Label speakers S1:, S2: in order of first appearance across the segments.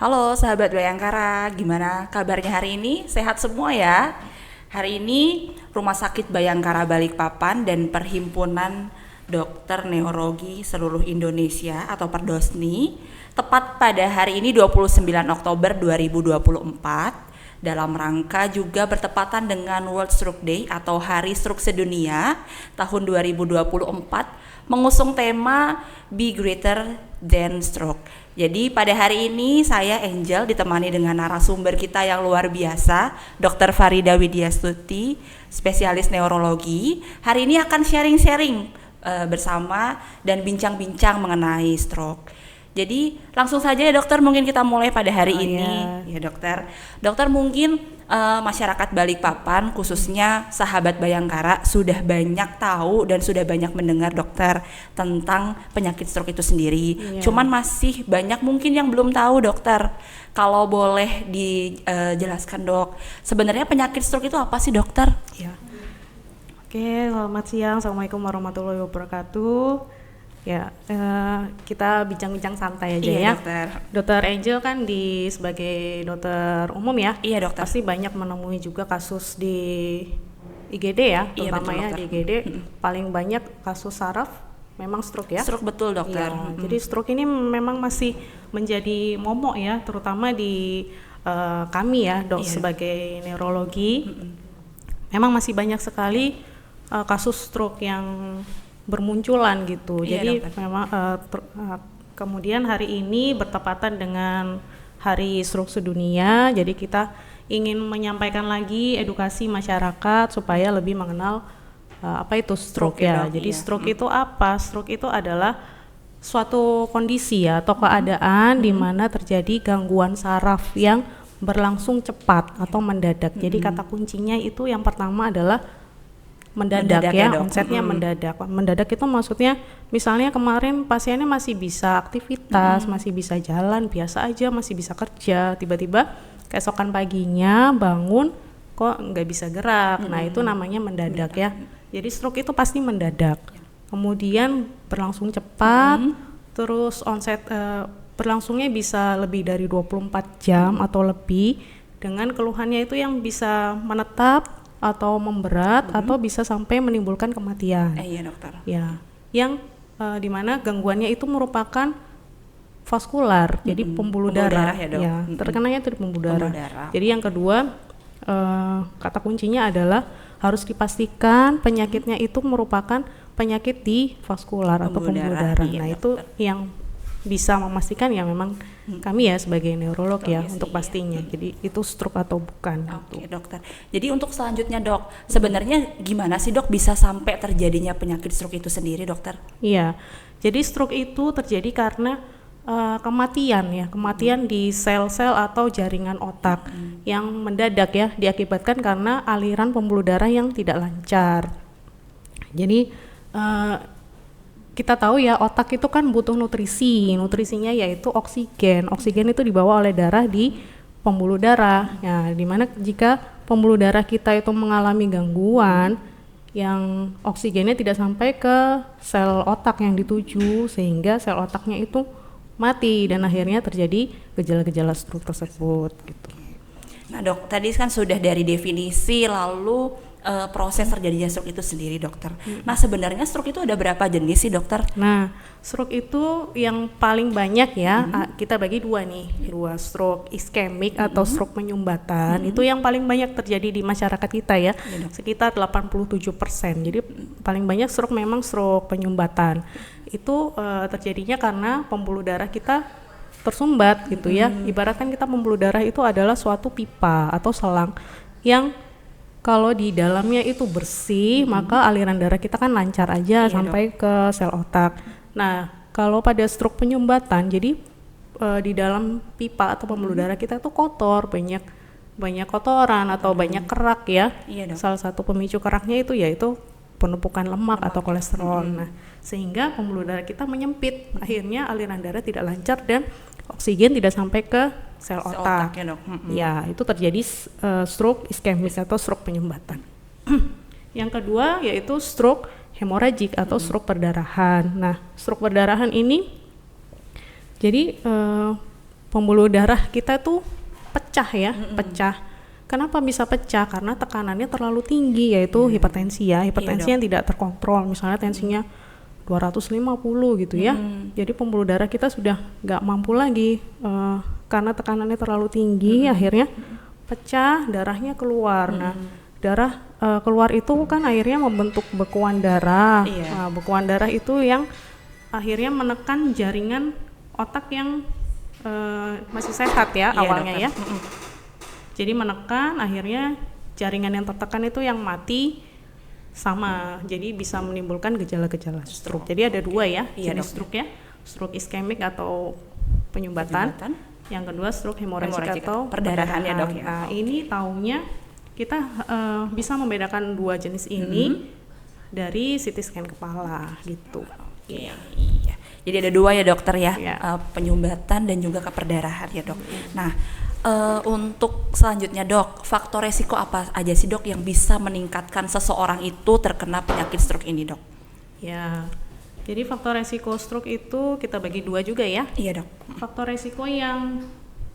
S1: Halo sahabat Bayangkara, gimana kabarnya hari ini? Sehat semua ya? Hari ini Rumah Sakit Bayangkara Balikpapan dan Perhimpunan Dokter Neurologi Seluruh Indonesia atau Perdosni tepat pada hari ini 29 Oktober 2024 dalam rangka juga bertepatan dengan World Stroke Day atau Hari Stroke Sedunia tahun 2024 mengusung tema Be Greater Than Stroke. Jadi pada hari ini saya Angel ditemani dengan narasumber kita yang luar biasa, Dr. Farida Widyastuti, spesialis neurologi. Hari ini akan sharing-sharing bersama dan bincang-bincang mengenai stroke. Jadi langsung saja ya dokter, mungkin kita mulai pada hari ini. Ya dokter. Dokter mungkin masyarakat Balikpapan khususnya sahabat Bayangkara sudah banyak tahu dan sudah banyak mendengar dokter tentang penyakit stroke itu sendiri. Cuman masih banyak mungkin yang belum tahu dokter. Kalau boleh dijelaskan dok, sebenarnya penyakit stroke itu apa sih dokter?
S2: Ya. Oke, selamat siang. Assalamualaikum warahmatullahi wabarakatuh. Ya, kita bincang-bincang santai aja ya. Dokter Angel kan sebagai dokter umum ya.
S1: Iya dokter.
S2: Pasti banyak menemui juga kasus di IGD ya, terutama ya di IGD. Paling banyak kasus saraf memang stroke ya.
S1: Stroke betul dokter.
S2: Ya, jadi stroke ini memang masih menjadi momok ya, terutama di kami ya sebagai neurologi. Memang masih banyak sekali kasus stroke yang bermunculan gitu. Jadi memang kemudian hari ini bertepatan dengan Hari Stroke Sedunia. Jadi kita ingin menyampaikan lagi edukasi masyarakat supaya lebih mengenal apa itu stroke ya. Jadi stroke itu apa? Stroke itu adalah suatu kondisi ya atau keadaan di mana terjadi gangguan saraf yang berlangsung cepat atau mendadak. Jadi kata kuncinya itu yang pertama adalah mendadak ya, onsetnya mendadak. Mendadak itu maksudnya misalnya kemarin pasiennya masih bisa aktivitas, masih bisa jalan biasa aja, masih bisa kerja, tiba-tiba keesokan paginya bangun kok nggak bisa gerak. Nah itu namanya mendadak ya. Jadi stroke itu pasti mendadak. Kemudian berlangsung cepat, terus onset berlangsungnya bisa lebih dari 24 jam atau lebih, dengan keluhannya itu yang bisa menetap atau memberat atau bisa sampai menimbulkan kematian.
S1: Iya dokter.
S2: Ya, yang dimana gangguannya itu merupakan vaskular, jadi pembuluh darah ya, dok. Ya, terkenanya itu di pembuluh darah. Jadi yang kedua kata kuncinya adalah harus dipastikan penyakitnya itu merupakan penyakit di vaskular atau pembuluh darah. Nah itu yang bisa memastikan ya memang kami ya sebagai neurolog ya untuk pastinya. Jadi itu stroke atau bukan.
S1: Oke dokter. Jadi untuk selanjutnya dok, sebenarnya gimana sih dok bisa sampai terjadinya penyakit stroke itu sendiri dokter?
S2: Iya, jadi stroke itu terjadi karena kematian di sel-sel atau jaringan otak yang mendadak ya, diakibatkan karena aliran pembuluh darah yang tidak lancar. Jadi kita tahu ya otak itu kan butuh nutrisinya yaitu oksigen. Oksigen itu dibawa oleh darah di pembuluh darah. Ya, dimana jika pembuluh darah kita itu mengalami gangguan yang oksigennya tidak sampai ke sel otak yang dituju, sehingga sel otaknya itu mati dan akhirnya terjadi gejala-gejala stroke tersebut gitu.
S1: Nah dok, tadi kan sudah dari definisi lalu proses terjadinya stroke itu sendiri dokter. Nah sebenarnya stroke itu ada berapa jenis sih dokter?
S2: Nah stroke itu yang paling banyak ya kita bagi dua stroke iskemik atau stroke penyumbatan. Itu yang paling banyak terjadi di masyarakat kita ya, sekitar 87%. Jadi paling banyak stroke memang stroke penyumbatan. Itu terjadinya karena pembuluh darah kita tersumbat gitu ya. Ibaratkan kita pembuluh darah itu adalah suatu pipa atau selang yang kalau di dalamnya itu bersih, maka aliran darah kita kan lancar aja sampai ke sel otak. Nah, kalau pada stroke penyumbatan, jadi di dalam pipa atau pembuluh darah kita tuh kotor, banyak kotoran atau banyak kerak ya. Salah satu pemicu keraknya itu yaitu penumpukan lemak atau kolesterol. Nah, sehingga pembuluh darah kita menyempit, akhirnya aliran darah tidak lancar dan oksigen tidak sampai ke sel otak. Ya, itu terjadi stroke iskemik atau stroke penyumbatan. Yang kedua yaitu stroke hemoragik atau stroke perdarahan. Nah, stroke perdarahan ini jadi pembuluh darah kita tuh pecah ya, pecah. Kenapa bisa pecah? Karena tekanannya terlalu tinggi, yaitu hipertensi ya, hipertensi yang tidak terkontrol. Misalnya tensinya 250 gitu ya. Jadi pembuluh darah kita sudah nggak mampu lagi karena tekanannya terlalu tinggi, akhirnya pecah, darahnya keluar. Nah, darah keluar itu kan akhirnya membentuk bekuan darah. Nah, bekuan darah itu yang akhirnya menekan jaringan otak yang masih sehat ya awalnya ya. Jadi menekan, akhirnya jaringan yang tertekan itu yang mati sama, jadi bisa menimbulkan gejala-gejala stroke. Jadi ada dua ya jenis stroke ya, stroke iskemik atau penyumbatan. Yang kedua stroke hemoragik atau perdarahan ya dok ya. Nah ini taunya kita bisa membedakan dua jenis ini dari CT scan kepala gitu.
S1: Iya. Jadi ada dua ya dokter ya, penyumbatan dan juga keperdarahan ya dok. Nah untuk selanjutnya dok, faktor resiko apa aja sih dok yang bisa meningkatkan seseorang itu terkena penyakit stroke ini dok?
S2: Ya, jadi faktor resiko stroke itu kita bagi dua juga ya.
S1: Iya dok.
S2: Faktor resiko yang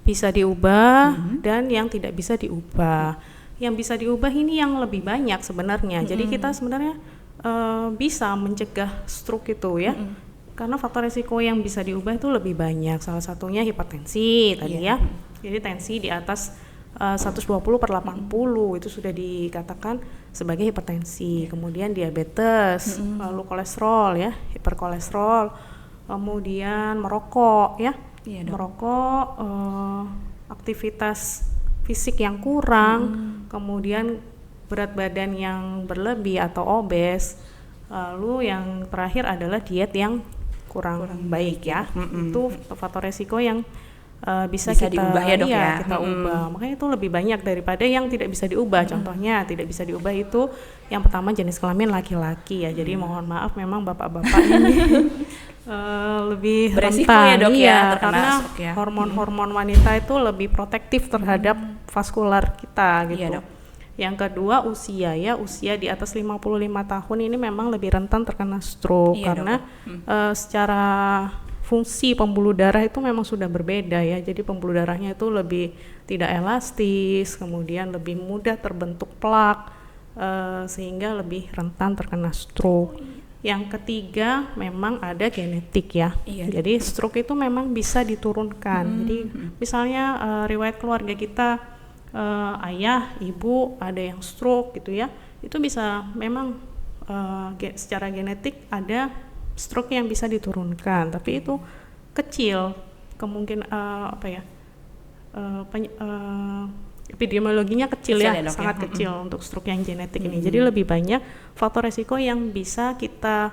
S2: bisa diubah dan yang tidak bisa diubah. Yang bisa diubah ini yang lebih banyak sebenarnya. Jadi kita sebenarnya bisa mencegah stroke itu ya. Karena faktor resiko yang bisa diubah itu lebih banyak. Salah satunya hipertensi tadi ya. Jadi tensi di atas 120/80 itu sudah dikatakan sebagai hipertensi. Kemudian diabetes, lalu kolesterol ya, hiperkolesterol. Kemudian merokok ya. Merokok, aktivitas fisik yang kurang, kemudian berat badan yang berlebih atau obes. Lalu yang terakhir adalah diet yang kurang baik ya. Itu faktor resiko yang bisa kita
S1: diubah ya dok ya.
S2: Kita ubah. Makanya itu lebih banyak daripada yang tidak bisa diubah. Contohnya tidak bisa diubah itu yang pertama jenis kelamin laki-laki ya. Jadi mohon maaf memang bapak-bapak ini lebih
S1: beresiko
S2: rentan
S1: ya dok ya,
S2: karena hormon-hormon wanita itu lebih protektif terhadap vaskular kita gitu.
S1: Iya, dok.
S2: Yang kedua usia ya, usia di atas 55 tahun ini memang lebih rentan terkena stroke karena secara fungsi pembuluh darah itu memang sudah berbeda ya. Jadi pembuluh darahnya itu lebih tidak elastis, kemudian lebih mudah terbentuk plak sehingga lebih rentan terkena stroke. Yang ketiga memang ada genetik ya. Jadi stroke itu memang bisa diturunkan. Jadi misalnya riwayat keluarga kita ayah, ibu ada yang stroke gitu ya. Itu bisa memang secara genetik ada stroke yang bisa diturunkan, tapi itu kecil kemungkinan epidemiologinya kecil ya, sangat kecil untuk stroke yang genetik ini. Jadi lebih banyak faktor resiko yang bisa kita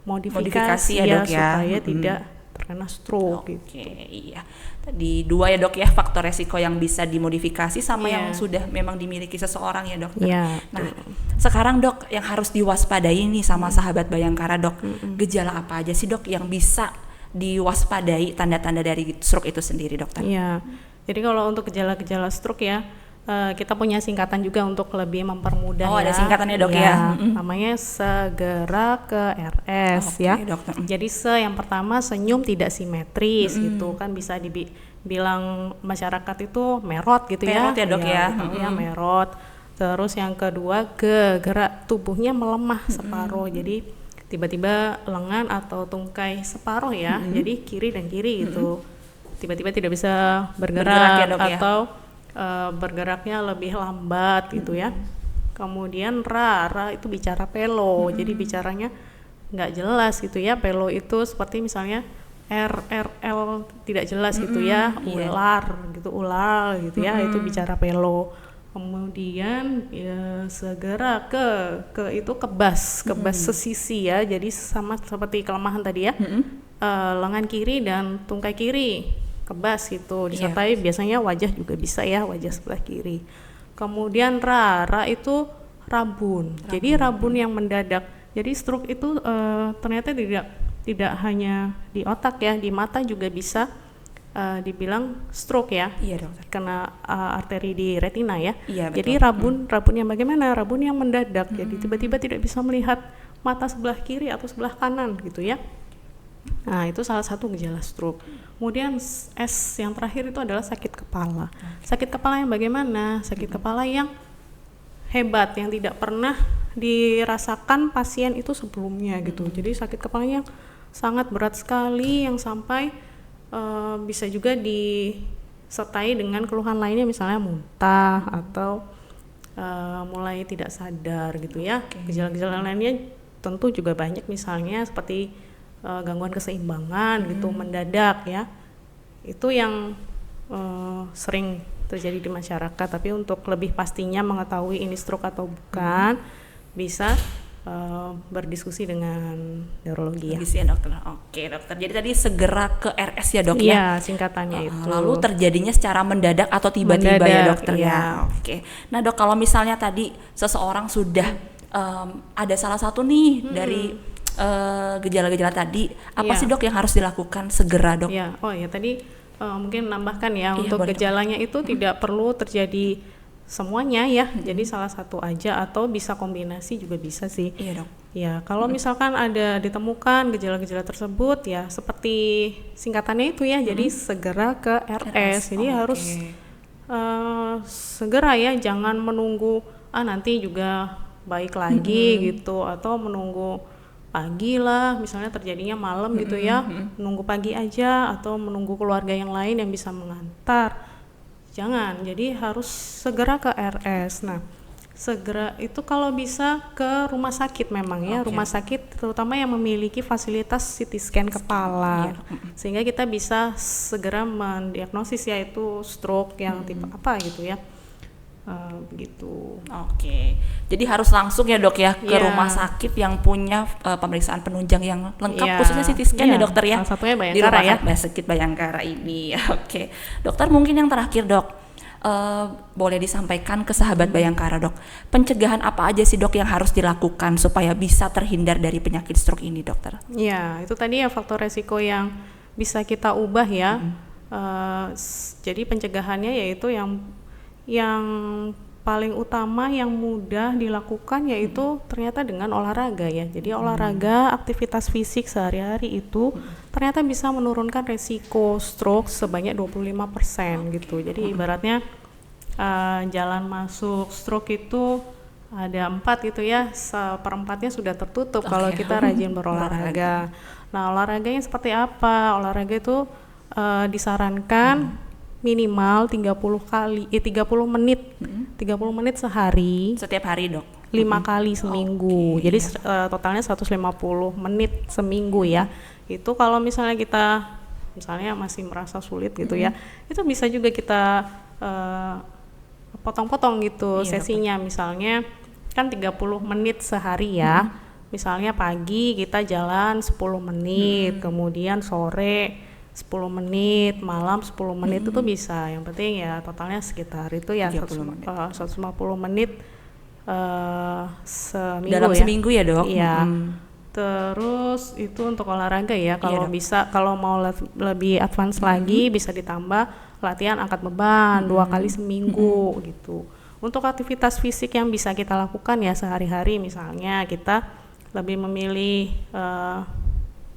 S2: modifikasi ya, supaya tidak terkena stroke gitu.
S1: Iya. Tadi dua ya dok ya, faktor resiko yang bisa dimodifikasi sama yang sudah memang dimiliki seseorang ya dok. Nah, sekarang dok yang harus diwaspadai nih sama sahabat Bayangkara dok, gejala apa aja sih dok yang bisa diwaspadai, tanda-tanda dari stroke itu sendiri dokter?
S2: Iya. Jadi kalau untuk gejala-gejala stroke ya, kita punya singkatan juga untuk lebih mempermudah.
S1: Ada singkatannya dok ya.
S2: Namanya segera ke RS ya.
S1: Dokter.
S2: Jadi yang pertama senyum tidak simetris gitu kan, bisa dibilang masyarakat itu merot gitu
S1: merot ya dok ya.
S2: Merot. Terus yang kedua gerak tubuhnya melemah separuh. Jadi tiba-tiba lengan atau tungkai separuh ya. Jadi kiri dan kiri gitu. Tiba-tiba tidak bisa bergerak
S1: ya, dok,
S2: atau bergeraknya lebih lambat gitu ya. Kemudian ra itu bicara pelo, jadi bicaranya nggak jelas gitu ya. Pelo itu seperti misalnya RRL tidak jelas gitu ya, ular gitu ya, itu bicara pelo. Kemudian ya, segera ke itu kebas sesisi ya, jadi sama seperti kelemahan tadi ya. Lengan kiri dan tungkai kiri kebas gitu, disertai biasanya wajah juga bisa ya, wajah sebelah kiri. Kemudian ra itu rabun. Jadi rabun yang mendadak. Jadi stroke itu ternyata tidak hanya di otak ya, di mata juga bisa dibilang stroke ya.
S1: Iya dokter.
S2: Kena arteri di retina ya.
S1: Iya,
S2: jadi rabun yang bagaimana? Rabun yang mendadak. Jadi tiba-tiba tidak bisa melihat mata sebelah kiri atau sebelah kanan gitu ya. Nah, itu salah satu gejala stroke. Kemudian S yang terakhir itu adalah sakit kepala. Sakit kepala yang bagaimana? Sakit kepala yang hebat, yang tidak pernah dirasakan pasien itu sebelumnya gitu. Jadi sakit kepalanya sangat berat sekali, yang sampai bisa juga disertai dengan keluhan lainnya, misalnya muntah atau mulai tidak sadar gitu ya. Gejala-gejala lainnya tentu juga banyak, misalnya seperti gangguan keseimbangan gitu mendadak ya. Itu yang sering terjadi di masyarakat. Tapi untuk lebih pastinya mengetahui ini stroke atau bukan, bisa berdiskusi dengan neurologi ya.
S1: Dokter. Oke, dokter. Jadi tadi segera ke RS ya, Dok ya.
S2: Iya, singkatannya itu.
S1: Lalu terjadinya secara mendadak atau tiba-tiba ya, dokter ya. Oke. Nah, Dok, kalau misalnya tadi seseorang sudah ada salah satu nih dari gejala-gejala tadi, apa sih, Dok, yang harus dilakukan segera, Dok?
S2: Ya, tadi mungkin nambahkan ya, untuk
S1: boleh,
S2: gejalanya itu tidak perlu terjadi semuanya ya, jadi salah satu aja atau bisa kombinasi juga bisa sih.
S1: Iya, Dok.
S2: Ya, kalau misalkan ada ditemukan gejala-gejala tersebut ya, seperti singkatannya itu ya, jadi segera ke RS. Jadi harus segera ya, jangan menunggu nanti juga baik lagi gitu, atau menunggu pagi lah, misalnya terjadinya malam gitu ya, menunggu pagi aja atau menunggu keluarga yang lain yang bisa mengantar. Jangan, jadi harus segera ke RS. Nah, segera itu kalau bisa ke rumah sakit memang ya, rumah sakit terutama yang memiliki fasilitas CT scan kepala, sehingga kita bisa segera mendiagnosis yaitu stroke yang tipe apa gitu ya. Begitu.
S1: Oke. Jadi harus langsung ya, Dok ya, ke rumah sakit yang punya pemeriksaan penunjang yang lengkap, khususnya CT scan ya, dokter ya.
S2: Salah satunya Bayangkara ya.
S1: Rumah sakit Bayangkara ini. Oke. Dokter, mungkin yang terakhir, Dok, boleh disampaikan ke sahabat Bayangkara, Dok. Pencegahan apa aja sih, Dok, yang harus dilakukan supaya bisa terhindar dari penyakit stroke ini, dokter?
S2: Ya, itu tadi ya faktor resiko yang bisa kita ubah ya. Jadi pencegahannya yaitu yang paling utama, yang mudah dilakukan yaitu ternyata dengan olahraga ya. Jadi olahraga, aktivitas fisik sehari-hari itu ternyata bisa menurunkan resiko stroke sebanyak 25% gitu. Jadi ibaratnya jalan masuk stroke itu ada 4 gitu ya, seperempatnya sudah tertutup kalau kita rajin berolahraga. Nah, olahraganya seperti apa? Olahraga itu disarankan minimal 30 menit. 30 menit sehari.
S1: Setiap hari, Dok?
S2: 5 kali seminggu. Jadi totalnya 150 menit seminggu ya. Itu kalau misalnya kita masih merasa sulit gitu ya, itu bisa juga kita potong-potong gitu sesinya. Misalnya kan 30 menit sehari ya. Misalnya pagi kita jalan 10 menit, kemudian sore 10 menit, malam 10 menit itu bisa. Yang penting ya totalnya sekitar itu ya 150 menit seminggu
S1: dalam
S2: ya.
S1: Seminggu ya, Dok?
S2: Iya. Terus itu untuk olahraga ya, kalau bisa, kalau mau lebih advance lagi bisa ditambah latihan angkat beban 2 kali seminggu gitu. Untuk aktivitas fisik yang bisa kita lakukan ya sehari-hari, misalnya kita lebih memilih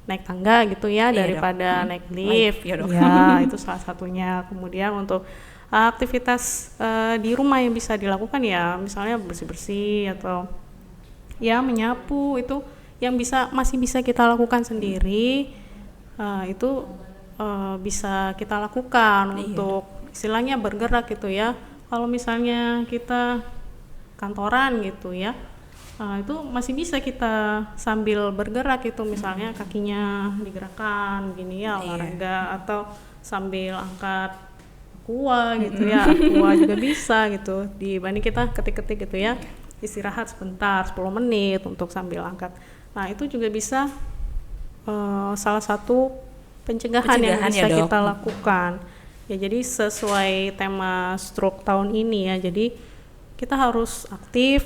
S2: naik tangga gitu ya daripada naik lift. Ya, itu salah satunya. Kemudian untuk aktivitas di rumah yang bisa dilakukan ya, misalnya bersih-bersih atau ya menyapu, itu yang masih bisa kita lakukan sendiri. Itu bisa kita lakukan untuk istilahnya bergerak gitu ya. Kalau misalnya kita kantoran gitu ya, itu masih bisa kita sambil bergerak itu, misalnya kakinya digerakkan begini ya, olahraga, atau sambil angkat kuah gitu ya, kuah juga bisa gitu, dibanding kita ketik-ketik gitu ya, istirahat sebentar 10 menit untuk sambil angkat. Nah, itu juga bisa salah satu pencegahan yang bisa ya, kita lakukan ya. Jadi sesuai tema stroke tahun ini ya, jadi kita harus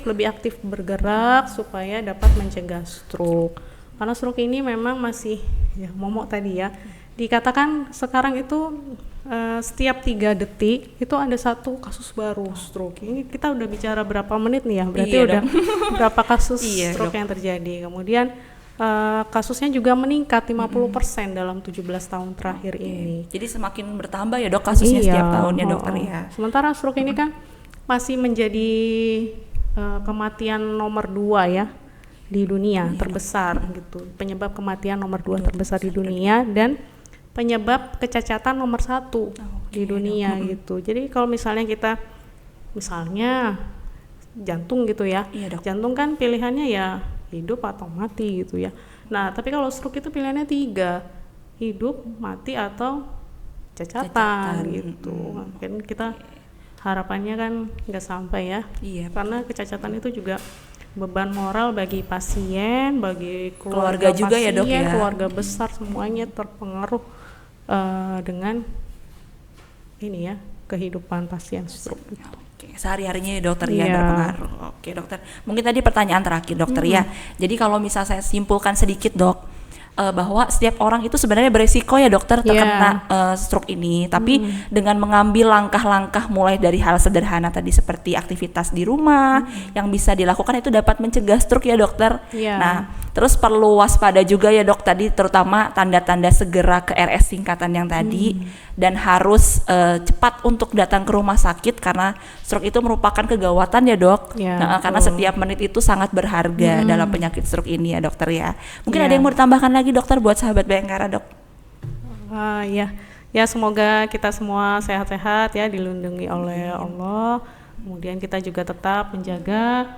S2: lebih aktif bergerak supaya dapat mencegah stroke. Karena stroke ini memang masih ya, momok tadi ya, dikatakan sekarang itu setiap 3 detik itu ada 1 kasus baru stroke. Ini kita udah bicara berapa menit nih ya, berarti udah berapa kasus stroke yang terjadi. Kemudian kasusnya juga meningkat 50% dalam 17 tahun terakhir ini.
S1: Jadi semakin bertambah ya dok kasusnya setiap tahunnya dokter ya.
S2: Sementara stroke ini kan masih menjadi kematian nomor 2 ya di dunia, terbesar gitu. Penyebab kematian nomor 2 terbesar di dunia dan penyebab kecacatan nomor 1 di dunia gitu. Jadi kalau misalnya jantung gitu ya. Jantung kan pilihannya ya hidup atau mati gitu ya. Nah, tapi kalau stroke itu pilihannya 3, hidup, mati atau cacatan gitu. Kan kita harapannya kan nggak sampai ya. Karena kecacatan itu juga beban moral bagi pasien, bagi keluarga juga
S1: pasien, ya dok ya.
S2: Keluarga besar semuanya terpengaruh dengan ini ya, kehidupan pasien stroke itu.
S1: Sehari-harinya ya dokter ya berpengaruh. Oke dokter, mungkin tadi pertanyaan terakhir dokter ya. Jadi kalau misal saya simpulkan sedikit dok, bahwa setiap orang itu sebenarnya beresiko ya dokter terkena stroke ini, tapi dengan mengambil langkah-langkah mulai dari hal sederhana tadi seperti aktivitas di rumah yang bisa dilakukan itu dapat mencegah stroke ya dokter. Nah terus perlu waspada juga ya dok tadi, terutama tanda-tanda segera ke RS singkatan yang tadi, dan harus cepat untuk datang ke rumah sakit karena stroke itu merupakan kegawatan ya dok. Karena setiap menit itu sangat berharga dalam penyakit stroke ini ya dokter ya. Mungkin ada yang mau ditambahkan lagi dokter buat sahabat Bayangkara dok?
S2: Ya semoga kita semua sehat-sehat ya, dilindungi oleh Allah. Kemudian kita juga tetap menjaga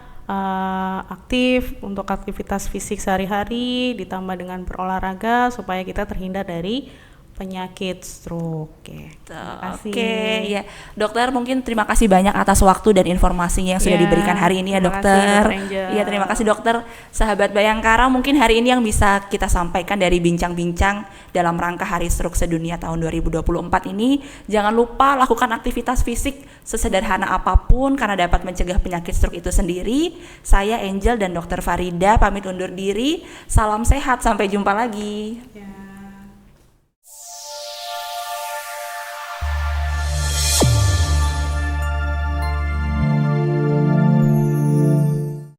S2: aktif untuk aktivitas fisik sehari-hari ditambah dengan berolahraga supaya kita terhindar dari penyakit stroke.
S1: Oke, ya dokter, mungkin terima kasih banyak atas waktu dan informasinya yang sudah diberikan hari ini ya dokter. Iya terima kasih dokter. Sahabat Bayangkara, mungkin hari ini yang bisa kita sampaikan dari bincang-bincang dalam rangka Hari Stroke Sedunia tahun 2024 ini, jangan lupa lakukan aktivitas fisik sesederhana apapun karena dapat mencegah penyakit stroke itu sendiri. Saya Angel dan Dokter Farida pamit undur diri. Salam sehat, sampai jumpa lagi.